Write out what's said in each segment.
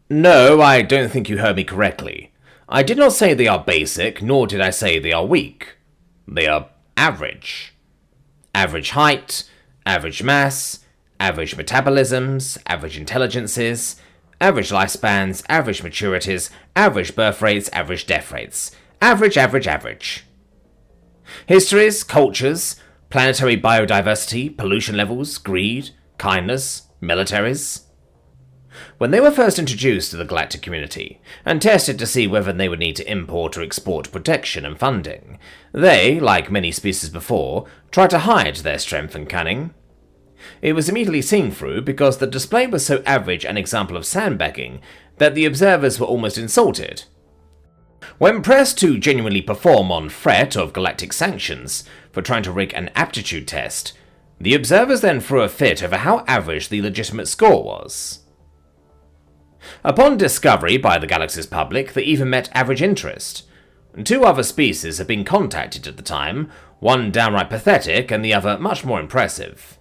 No, I don't think you heard me correctly. I did not say they are basic, nor did I say they are weak. They are average. Average height, average mass, average metabolisms, average intelligences, average lifespans, average maturities, average birth rates, average death rates. Average, average, average. Histories, cultures, planetary biodiversity, pollution levels, greed, kindness, militaries. When they were first introduced to the galactic community, and tested to see whether they would need to import or export protection and funding, they, like many species before, tried to hide their strength and cunning. It was immediately seen through because the display was so average an example of sandbagging that the observers were almost insulted. When pressed to genuinely perform on threat of galactic sanctions for trying to rig an aptitude test, the observers then threw a fit over how average the legitimate score was. Upon discovery by the galaxy's public, they even met average interest. Two other species had been contacted at the time, one downright pathetic and the other much more impressive.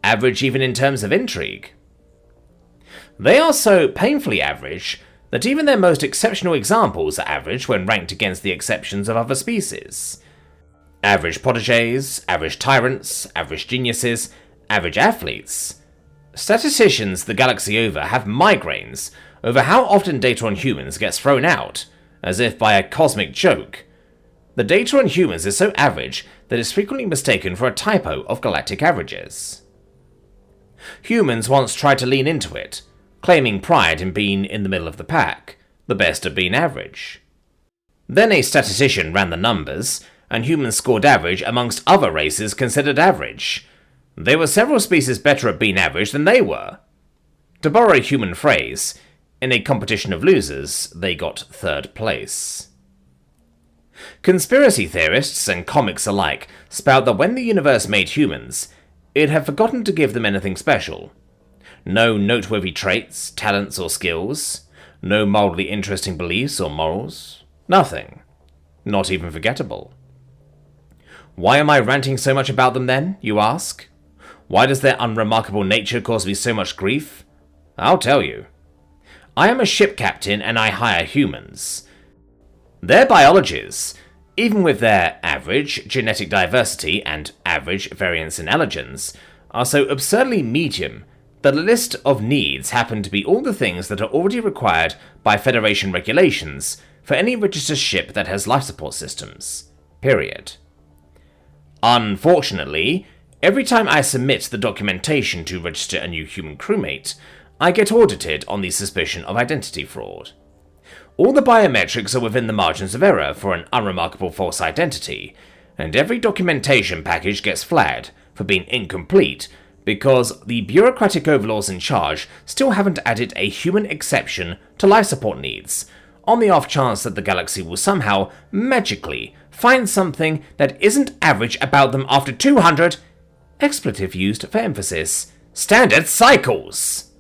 Average even in terms of intrigue. They are so painfully average that even their most exceptional examples are average when ranked against the exceptions of other species. Average protégés, average tyrants, average geniuses, average athletes. Statisticians the galaxy over have migraines over how often data on humans gets thrown out, as if by a cosmic joke. The data on humans is so average that it's frequently mistaken for a typo of galactic averages. Humans once tried to lean into it, claiming pride in being in the middle of the pack, the best at being average. Then a statistician ran the numbers, and humans scored average amongst other races considered average. There were several species better at being average than they were. To borrow a human phrase, in a competition of losers, they got third place. Conspiracy theorists and comics alike spout that when the universe made humans, it had forgotten to give them anything special. No noteworthy traits, talents, or skills. No mildly interesting beliefs or morals. Nothing. Not even forgettable. Why am I ranting so much about them then, you ask? Why does their unremarkable nature cause me so much grief? I'll tell you. I am a ship captain and I hire humans. Their biologies, even with their average genetic diversity and average variance in allergens, are so absurdly medium that a list of needs happen to be all the things that are already required by Federation regulations for any registered ship that has life support systems. Period. Unfortunately, every time I submit the documentation to register a new human crewmate, I get audited on the suspicion of identity fraud. All the biometrics are within the margins of error for an unremarkable false identity, and every documentation package gets flagged for being incomplete because the bureaucratic overlords in charge still haven't added a human exception to life support needs, on the off chance that the galaxy will somehow, magically, find something that isn't average about them after 200, expletive used for emphasis, standard cycles!